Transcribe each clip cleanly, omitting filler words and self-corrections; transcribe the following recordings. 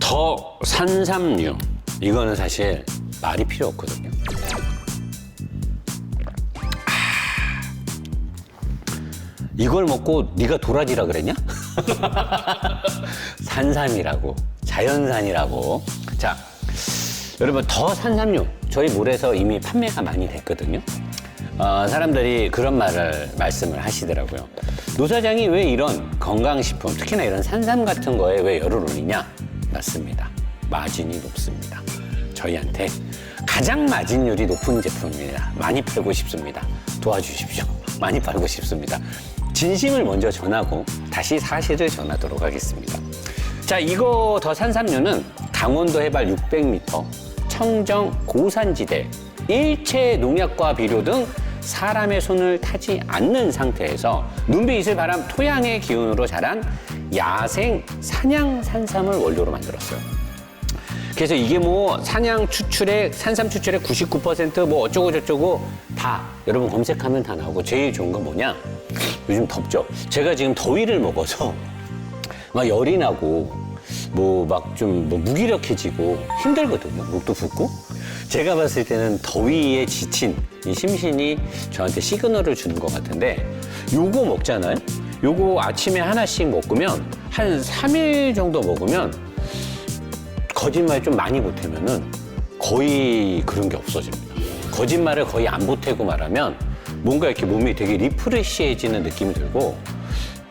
더 산삼류, 이거는 사실 말이 필요 없거든요. 이걸 먹고 네가 도라지라 그랬냐? 산삼이라고, 자연산이라고. 자, 여러분, 더 산삼류 저희 몰에서 이미 판매가 많이 됐거든요. 사람들이 그런 말씀을 하시더라고요. 노 사장이 왜 이런 건강식품, 특히나 이런 산삼 같은 거에 왜 열을 올리냐? 맞습니다. 마진이 높습니다. 저희한테 가장 마진율이 높은 제품입니다. 많이 팔고 싶습니다. 도와주십시오. 많이 팔고 싶습니다. 진심을 먼저 전하고 다시 사실을 전하도록 하겠습니다. 자, 이거 더 산삼류는 강원도 해발 600m, 청정 고산지대, 일체 농약과 비료 등 사람의 손을 타지 않는 상태에서 눈비 이슬 바람 토양의 기운으로 자란 야생 산양 산삼을 원료로 만들었어요. 그래서 이게 뭐 산양 추출액, 산삼 추출액 99%뭐 어쩌고 저쩌고 다 여러분 검색하면 다 나오고, 제일 좋은 건 뭐냐? 요즘 덥죠? 제가 지금 더위를 먹어서 막 열이 나고 뭐 막 좀 뭐 무기력해지고 힘들거든요. 목도 붓고. 제가 봤을 때는 더위에 지친 이 심신이 저한테 시그널을 주는 것 같은데, 요거 먹잖아요? 요거 아침에 하나씩 먹으면 한 3일 정도 먹으면, 거짓말 좀 많이 보태면은 거의 그런 게 없어집니다. 거짓말을 거의 안 보태고 말하면 뭔가 이렇게 몸이 되게 리프레시해지는 느낌이 들고,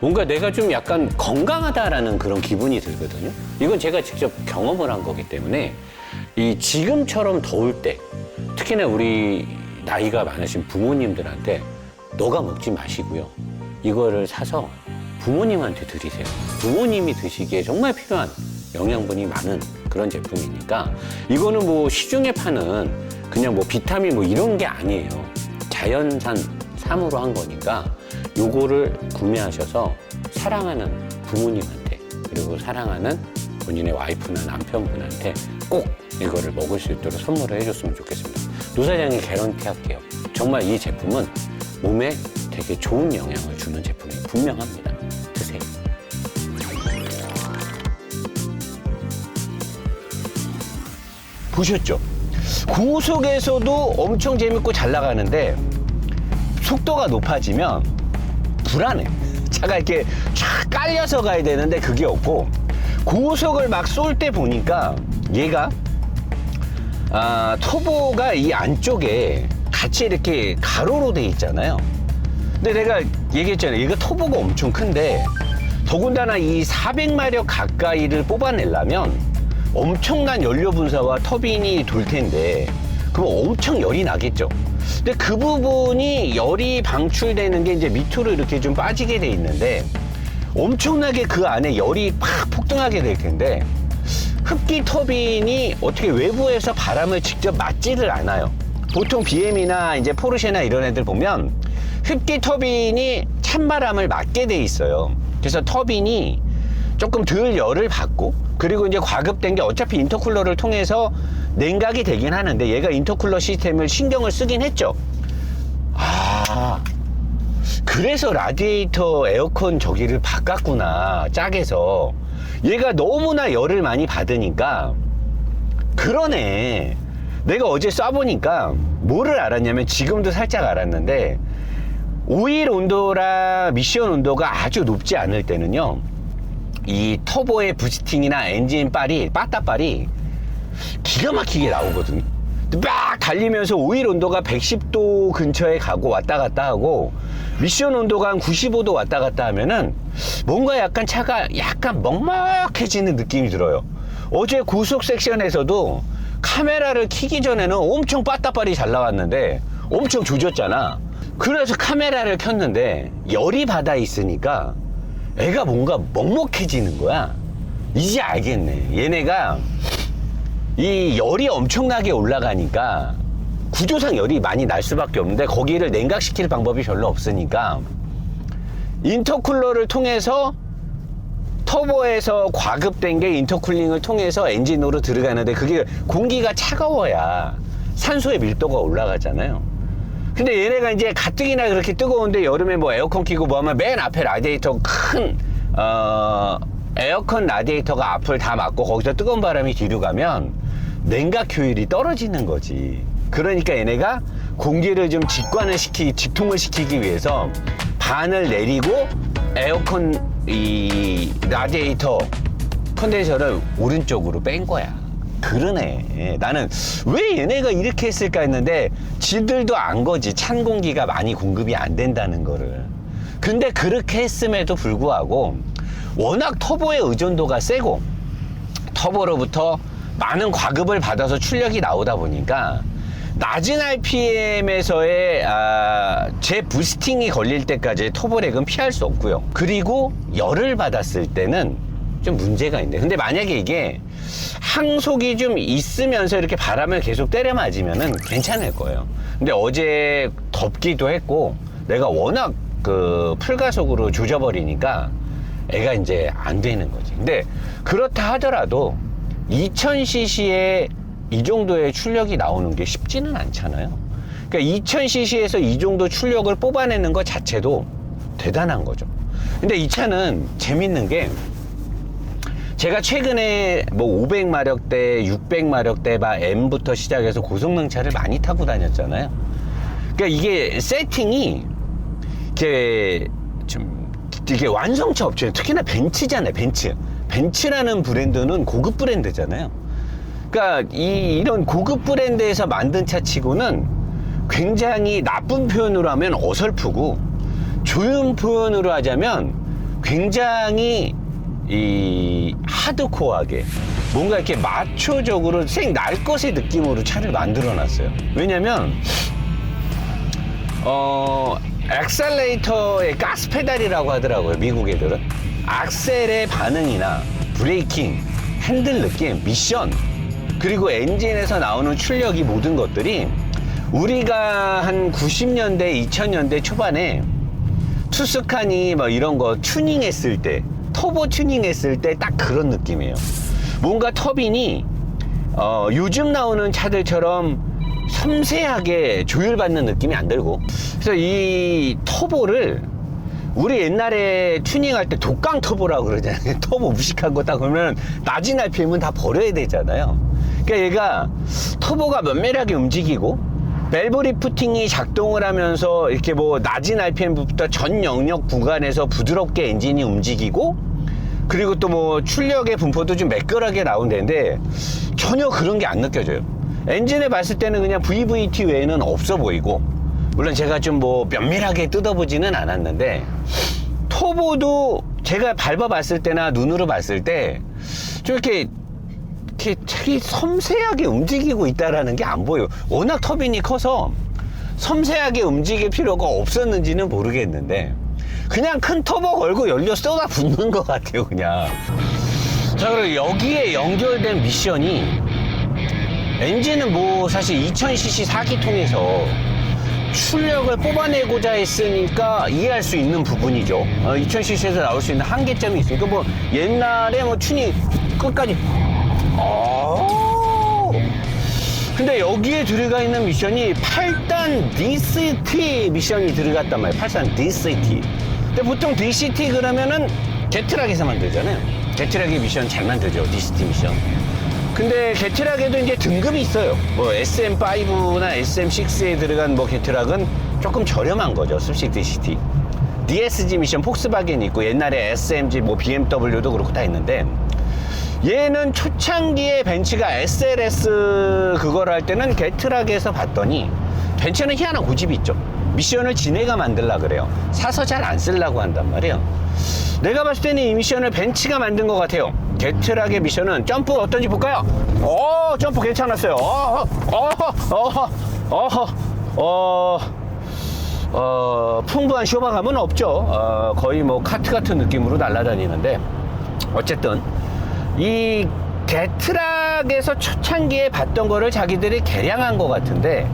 뭔가 내가 좀 약간 건강하다라는 그런 기분이 들거든요. 이건 제가 직접 경험을 한 거기 때문에, 이 지금처럼 더울 때, 특히나 우리 나이가 많으신 부모님들한테 너가 먹지 마시고요, 이거를 사서 부모님한테 드리세요. 부모님이 드시기에 정말 필요한 영양분이 많은 그런 제품이니까, 이거는 뭐 시중에 파는 그냥 뭐 비타민 뭐 이런 게 아니에요. 자연산 삼으로 한 거니까 요거를 구매하셔서 사랑하는 부모님한테, 그리고 사랑하는 본인의 와이프나 남편분한테 꼭 이거를 먹을 수 있도록 선물을 해줬으면 좋겠습니다. 노 사장이 개런티 할게요. 정말 이 제품은 몸에 되게 좋은 영향을 주는 제품이 분명합니다. 드세요. 보셨죠? 고속에서도 엄청 재밌고 잘 나가는데, 속도가 높아지면 불안해. 차가 이렇게 쫙 깔려서 가야 되는데 그게 없고, 고속을 막 쏠 때 보니까 얘가 터보가 이 안쪽에 같이 이렇게 가로로 돼 있잖아요. 근데 내가 얘기했잖아요. 얘가 터보가 엄청 큰데, 더군다나 이 400마력 가까이를 뽑아내려면 엄청난 연료 분사와 터빈이 돌 텐데, 그럼 엄청 열이 나겠죠. 근데 그 부분이 열이 방출되는 게 이제 밑으로 이렇게 좀 빠지게 돼 있는데, 엄청나게 그 안에 열이 팍 폭등하게 될 텐데, 흡기 터빈이 어떻게 외부에서 바람을 직접 맞지를 않아요. 보통 BM이나 이제 포르쉐나 이런 애들 보면 흡기 터빈이 찬바람을 맞게 돼 있어요. 그래서 터빈이 조금 덜 열을 받고, 그리고 이제 과급된 게 어차피 인터쿨러를 통해서 냉각이 되긴 하는데, 얘가 인터쿨러 시스템을 신경을 쓰긴 했죠. 그래서 라디에이터 에어컨 저기를 바꿨구나, 짝에서. 얘가 너무나 열을 많이 받으니까. 그러네. 내가 어제 쏴보니까 뭐를 알았냐면, 지금도 살짝 알았는데, 오일 온도랑 미션 온도가 아주 높지 않을 때는요, 이 터보의 부스팅이나 엔진 빨이, 빠따빨이 기가 막히게 나오거든요. 막 달리면서 오일 온도가 110도 근처에 가고 왔다 갔다 하고, 미션 온도가 한 95도 왔다 갔다 하면은 뭔가 약간 차가 약간 먹먹해지는 느낌이 들어요. 어제 고속 섹션에서도 카메라를 켜기 전에는 엄청 빠따빨이 잘 나왔는데 엄청 조졌잖아. 그래서 카메라를 켰는데 열이 받아 있으니까 애가 뭔가 먹먹해지는 거야. 이제 알겠네. 얘네가 이 열이 엄청나게 올라가니까 구조상 열이 많이 날 수밖에 없는데, 거기를 냉각시킬 방법이 별로 없으니까 인터쿨러를 통해서, 터보에서 과급된 게 인터쿨링을 통해서 엔진으로 들어가는데, 그게 공기가 차가워야 산소의 밀도가 올라가잖아요. 근데 얘네가 이제 가뜩이나 그렇게 뜨거운데, 여름에 뭐 에어컨 켜고 뭐 하면 맨 앞에 라디에이터 큰 에어컨 라디에이터가 앞을 다 막고 거기서 뜨거운 바람이 뒤로 가면 냉각 효율이 떨어지는 거지. 그러니까 얘네가 공기를 좀 직통을 시키기 위해서 반을 내리고 에어컨 이 라디에이터 컨덴서를 오른쪽으로 뺀 거야. 그러네. 나는 왜 얘네가 이렇게 했을까 했는데 지들도 안 거지. 찬 공기가 많이 공급이 안 된다는 거를. 근데 그렇게 했음에도 불구하고 워낙 터보의 의존도가 세고 터보로부터 많은 과급을 받아서 출력이 나오다 보니까 낮은 RPM에서의 재부스팅이 걸릴 때까지 터보렉은 피할 수 없고요. 그리고 열을 받았을 때는 좀 문제가 있네. 근데 만약에 이게 항속이 좀 있으면서 이렇게 바람을 계속 때려 맞으면은 괜찮을 거예요. 근데 어제 덥기도 했고 내가 워낙 그 풀가속으로 조져버리니까 애가 이제 안 되는 거지. 근데 그렇다 하더라도 2000cc에 이 정도의 출력이 나오는 게 쉽지는 않잖아요. 그러니까 2000cc에서 이 정도 출력을 뽑아내는 것 자체도 대단한 거죠. 근데 이 차는 재밌는 게 제가 최근에 뭐 500마력대, 600마력대 M부터 시작해서 고성능차를 많이 타고 다녔잖아요. 그러니까 이게 세팅이 이게 완성차 업체, 특히나 벤츠잖아요. 벤츠라는 브랜드는 고급 브랜드잖아요. 그러니까 이런 고급 브랜드에서 만든 차 치고는 굉장히 나쁜 표현으로 하면 어설프고 좋은 표현으로 하자면 굉장히 하드코어하게 뭔가 이렇게 마초적으로 날 것의 느낌으로 차를 만들어 놨어요. 왜냐면 엑셀레이터의 가스 페달이라고 하더라고요. 미국 애들은 악셀의 반응이나 브레이킹, 핸들 느낌, 미션, 그리고 엔진에서 나오는 출력, 이 모든 것들이 우리가 한 90년대, 2000년대 초반에 투스카니 뭐 이런 거 튜닝했을 때, 터보 튜닝했을 때 딱 그런 느낌이에요. 뭔가 터빈이 요즘 나오는 차들처럼 섬세하게 조율받는 느낌이 안 들고, 그래서 이 터보를 우리 옛날에 튜닝할 때 독강 터보라고 그러잖아요. 터보 무식한 거 딱 그러면 낮은 RPM은 다 버려야 되잖아요. 그러니까 얘가 터보가 면밀하게 움직이고 밸브 리프팅이 작동을 하면서 이렇게 뭐 낮은 RPM부터 전 영역 구간에서 부드럽게 엔진이 움직이고, 그리고 또 뭐 출력의 분포도 좀 매끄럽게 나온다는데 전혀 그런 게 안 느껴져요. 엔진에 봤을 때는 그냥 VVT 외에는 없어 보이고, 물론 제가 좀 뭐 면밀하게 뜯어보지는 않았는데 터보도 제가 밟아봤을 때나 눈으로 봤을 때 좀 이렇게 되게 섬세하게 움직이고 있다라는 게 안 보여요. 워낙 터빈이 커서 섬세하게 움직일 필요가 없었는지는 모르겠는데 그냥 큰 터보 걸고 연료 쏟아 붓는 것 같아요, 그냥. 자, 그리고 여기에 연결된 미션이, 엔진은 뭐 사실 2000cc 4기통에서 출력을 뽑아내고자 했으니까 이해할 수 있는 부분이죠. 2000cc에서 나올 수 있는 한계점이 있으니까 뭐 옛날에 뭐 튜닝 끝까지 근데 여기에 들어가 있는 미션이 8단 DCT 미션이 들어갔단 말이에요. 8단 DCT. 근데 보통 DCT 그러면은 게트락에서 만들잖아요. 게트락의 미션 잘 만들죠, DCT 미션. 근데 게트락에도 이제 등급이 있어요. 뭐 SM5나 SM6에 들어간 뭐 게트락은 조금 저렴한 거죠, 습식 DCT. DSG 미션 폭스바겐이 있고 옛날에 SMG 뭐 BMW도 그렇고 다 있는데, 얘는 초창기에 벤츠가 SLS 그걸 할 때는 게트락에서 봤더니 벤츠는 희한한 고집이 있죠. 미션을 지네가 만들려고 그래요. 사서 잘 안 쓰려고 한단 말이에요. 내가 봤을 때는 이 미션을 벤츠가 만든 것 같아요. 게트락의 미션은 점프 어떤지 볼까요? 점프 괜찮았어요. 풍부한 쇼바감은 없죠. 거의 뭐 카트 같은 느낌으로 날아다니는데, 어쨌든 이 게트락에서 초창기에 봤던 거를 자기들이 개량한 것 같은데,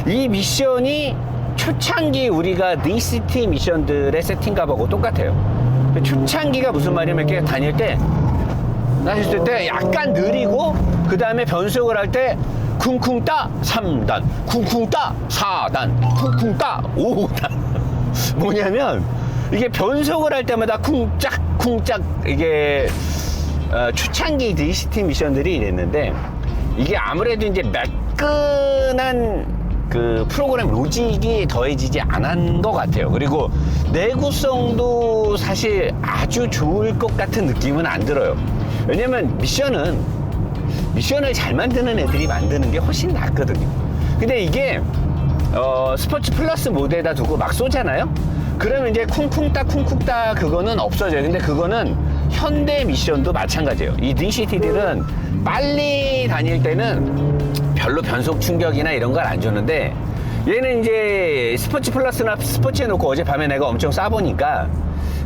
이 미션이 초창기 우리가 DCT 미션들의 세팅값하고 똑같아요. 초창기가 무슨 말이냐면 이렇게 다닐 때 약간 느리고, 그 다음에 변속을 할 때 쿵쿵 따 3단, 쿵쿵 따 4단, 쿵쿵 따 5단. 뭐냐면 이게 변속을 할 때마다 쿵짝 쿵짝 이게 초창기 DCT 미션들이 이랬는데 이게 아무래도 이제 매끈한 그 프로그램 로직이 더해지지 않은 것 같아요. 그리고 내구성도 사실 아주 좋을 것 같은 느낌은 안 들어요. 왜냐면 미션을 잘 만드는 애들이 만드는 게 훨씬 낫거든요. 근데 이게 스포츠 플러스 모드에다 두고 막 쏘잖아요. 그러면 이제 쿵쿵따 그거는 없어져요. 근데 그거는 현대 미션도 마찬가지예요. 이 DCT들은 빨리 다닐 때는 별로 변속 충격이나 이런 걸 안 주는데, 얘는 이제 스포츠 플러스나 스포츠에 놓고 어젯밤에 내가 엄청 쏴보니까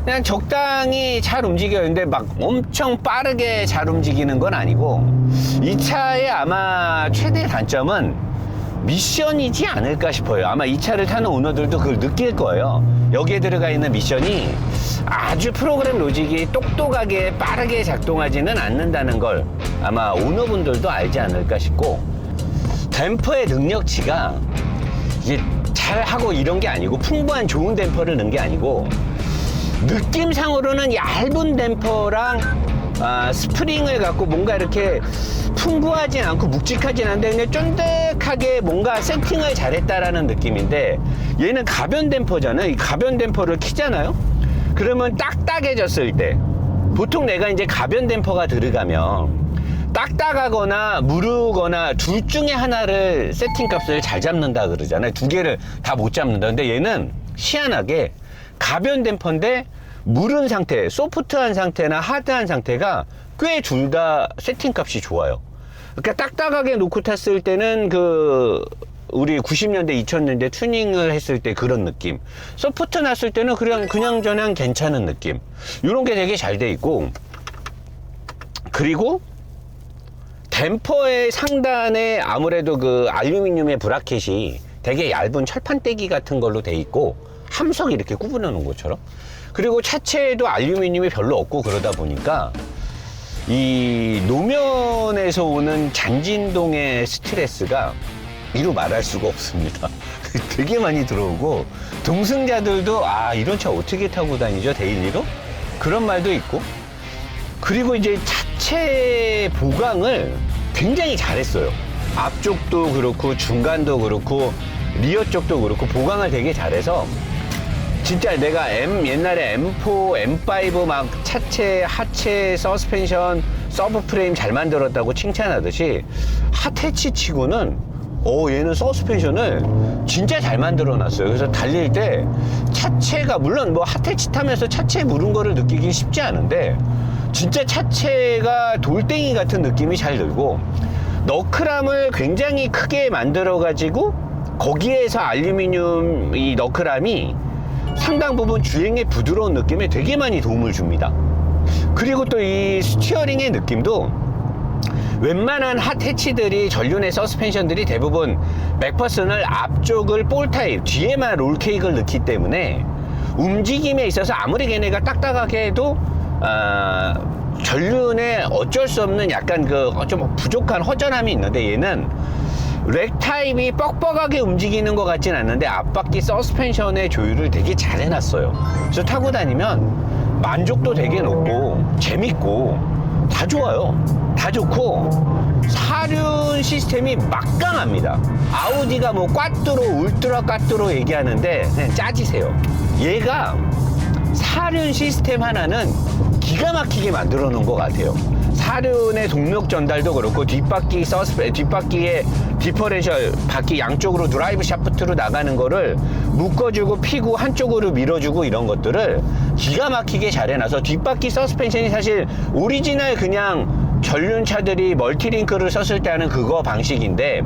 그냥 적당히 잘 움직여요. 근데 막 엄청 빠르게 잘 움직이는 건 아니고, 이 차의 아마 최대 단점은 미션이지 않을까 싶어요. 아마 이 차를 타는 오너들도 그걸 느낄 거예요. 여기에 들어가 있는 미션이 아주 프로그램 로직이 똑똑하게 빠르게 작동하지는 않는다는 걸 아마 오너분들도 알지 않을까 싶고, 댐퍼의 능력치가 이게 잘하고 이런 게 아니고, 풍부한 좋은 댐퍼를 넣은 게 아니고, 느낌상으로는 얇은 댐퍼랑 스프링을 갖고 뭔가 이렇게 풍부하진 않고 묵직하진 않은데 그냥 쫀득하게 뭔가 세팅을 잘했다라는 느낌인데, 얘는 가변 댐퍼잖아요. 이 가변 댐퍼를 키잖아요. 그러면 딱딱해졌을 때, 보통 내가 이제 가변 댐퍼가 들어가면 딱딱하거나 무르거나 둘 중에 하나를 세팅값을 잘 잡는다 그러잖아요. 두 개를 다 못 잡는다. 근데 얘는 희한하게 가변 댐퍼인데 무른 상태, 소프트한 상태나 하드한 상태가 꽤 둘 다 세팅값이 좋아요. 그러니까 딱딱하게 놓고 탔을 때는 우리 90년대, 2000년대 튜닝을 했을 때 그런 느낌. 소프트 났을 때는 그냥 괜찮은 느낌. 이런 게 되게 잘 돼 있고, 그리고 댐퍼의 상단에 아무래도 그 알루미늄의 브라켓이 되게 얇은 철판떼기 같은 걸로 돼 있고, 함석 이렇게 구분해 놓은 것처럼. 그리고 차체에도 알루미늄이 별로 없고 그러다 보니까 이 노면에서 오는 잔진동의 스트레스가 이루 말할 수가 없습니다. 되게 많이 들어오고, 동승자들도 이런 차 어떻게 타고 다니죠, 데일리로? 그런 말도 있고. 그리고 이제 차체 보강을 굉장히 잘했어요. 앞쪽도 그렇고 중간도 그렇고 리어 쪽도 그렇고 보강을 되게 잘해서, 진짜 내가 옛날에 M4, M5 막 차체, 하체, 서스펜션, 서브프레임 잘 만들었다고 칭찬하듯이 핫해치 치고는 얘는 서스펜션을 진짜 잘 만들어 놨어요. 그래서 달릴 때 차체가, 물론 뭐 핫해치 타면서 차체 무른 거를 느끼기 쉽지 않은데 진짜 차체가 돌덩이 같은 느낌이 잘 들고, 너클함을 굉장히 크게 만들어 가지고 거기에서 알루미늄 이 너클함이 상당 부분 주행의 부드러운 느낌에 되게 많이 도움을 줍니다. 그리고 또 이 스티어링의 느낌도 웬만한 핫해치들이, 전륜의 서스펜션들이 대부분 맥퍼슨을 앞쪽을 볼 타입, 뒤에만 롤케이크를 넣기 때문에 움직임에 있어서 아무리 걔네가 딱딱하게 해도 전륜에 어쩔 수 없는 약간 좀 부족한 허전함이 있는데, 얘는 렉 타입이 뻑뻑하게 움직이는 것 같진 않는데 앞바퀴 서스펜션의 조율을 되게 잘 해놨어요. 그래서 타고 다니면 만족도 되게 높고 재밌고 다 좋아요. 다 좋고 사륜 시스템이 막강합니다. 아우디가 뭐 꽈뚜로, 울트라 꽈뚜로 얘기하는데 그냥 짜지세요. 얘가 사륜 시스템 하나는 기가 막히게 만들어 놓은 것 같아요. 사륜의 동력 전달도 그렇고, 뒷바퀴의 디퍼렌셜, 바퀴 양쪽으로 드라이브 샤프트로 나가는 거를 묶어주고 피고 한쪽으로 밀어주고, 이런 것들을 기가 막히게 잘 해놔서 뒷바퀴 서스펜션이 사실 오리지널 그냥 전륜차들이 멀티링크를 썼을 때 하는 그거 방식인데,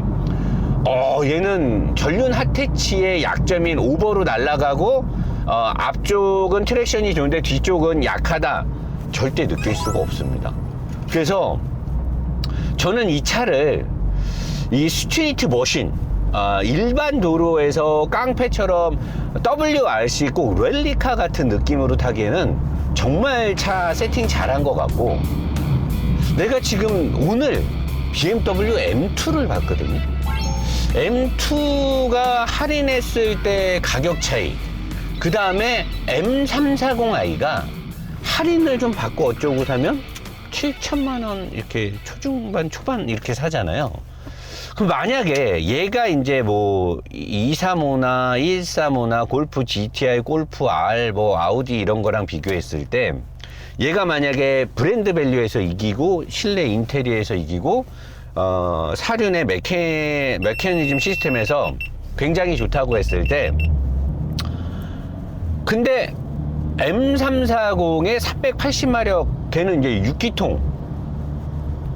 얘는 전륜 핫해치의 약점인 오버로 날아가고, 앞쪽은 트랙션이 좋은데 뒤쪽은 약하다, 절대 느낄 수가 없습니다. 그래서 저는 이 차를 이 스트리트 머신, 일반 도로에서 깡패처럼 WRC 꼭 랠리카 같은 느낌으로 타기에는 정말 차 세팅 잘한 것 같고, 내가 지금 오늘 BMW M2를 봤거든요. M2가 할인했을 때 가격 차이, 그 다음에 M340i가 할인을 좀 받고 어쩌고 사면 7천만 원 이렇게 초중반 초반 이렇게 사잖아요. 그럼 만약에 얘가 이제 뭐 235나 135나 골프 GTI, 골프 R, 뭐 아우디 이런 거랑 비교했을 때 얘가 만약에 브랜드 밸류에서 이기고 실내 인테리어에서 이기고 사륜의 메커니즘 시스템에서 굉장히 좋다고 했을 때, 근데 M340의 480마력 걔는 이제 6기통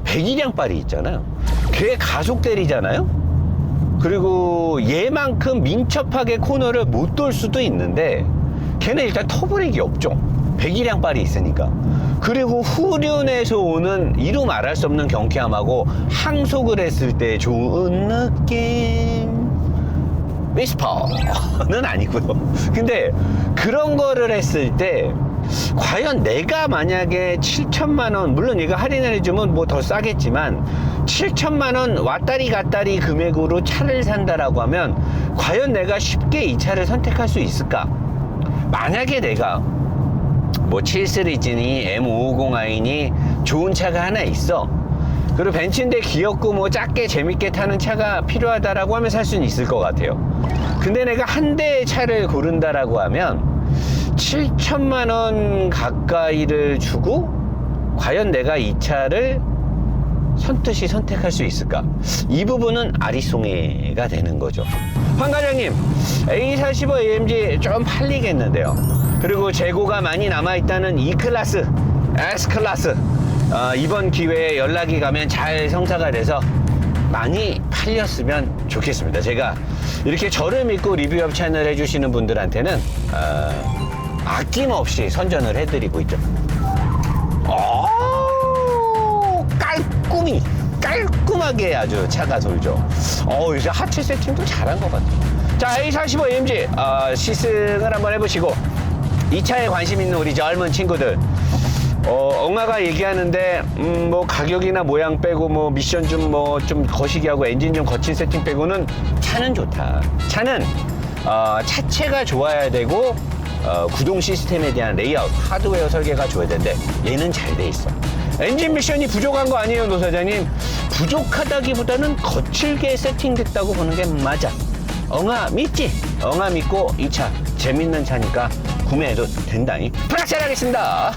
102량발이 있잖아요. 걔 가속 때리잖아요. 그리고 얘만큼 민첩하게 코너를 못 돌 수도 있는데 걔는 일단 터브렉이 없죠. 102량발이 있으니까. 그리고 후륜에서 오는 이루 말할 수 없는 경쾌함하고 항속을 했을 때 좋은 느낌, 위스퍼는 아니고요. 근데 그런 거를 했을 때 과연 내가 만약에 7천만 원, 물론 얘가 할인을 해주면 뭐 더 싸겠지만 7천만 원 왔다리 갔다리 금액으로 차를 산다라고 하면 과연 내가 쉽게 이 차를 선택할 수 있을까? 만약에 내가 뭐 7시리즈니 M550i니 좋은 차가 하나 있어. 그리고 벤츠인데 귀엽고 뭐 작게 재밌게 타는 차가 필요하다라고 하면 살 수는 있을 것 같아요. 근데 내가 한 대의 차를 고른다라고 하면 7천만 원 가까이를 주고 과연 내가 이 차를 선뜻이 선택할 수 있을까? 이 부분은 아리송해가 되는 거죠. 황 과장님, A45 AMG 좀 팔리겠는데요. 그리고 재고가 많이 남아있다는 E클래스, S클래스, 이번 기회에 연락이 가면 잘 성사가 돼서 많이 팔렸으면 좋겠습니다. 제가 이렇게 저를 믿고 리뷰업 채널 해주시는 분들한테는 아낌없이 선전을 해드리고 있죠. 깔끔하게 아주 차가 돌죠. 이제 하체 세팅도 잘한 것 같아요. 자, A45 AMG 시승을 한번 해보시고 이 차에 관심 있는 우리 젊은 친구들, 엉아가 얘기하는데 뭐 가격이나 모양 빼고 뭐 미션 좀 뭐 좀 거시기 하고 엔진 좀 거친 세팅 빼고는 차는 좋다. 차는 차체가 좋아야 되고 구동 시스템에 대한 레이아웃, 하드웨어 설계가 좋아야 되는데 얘는 잘 돼 있어. 엔진 미션이 부족한 거 아니에요, 노 사장님? 부족하다기보다는 거칠게 세팅됐다고 보는 게 맞아. 엉아 믿지? 엉아 믿고 이 차 재밌는 차니까 구매해도 된다니. 프락셀 하겠습니다.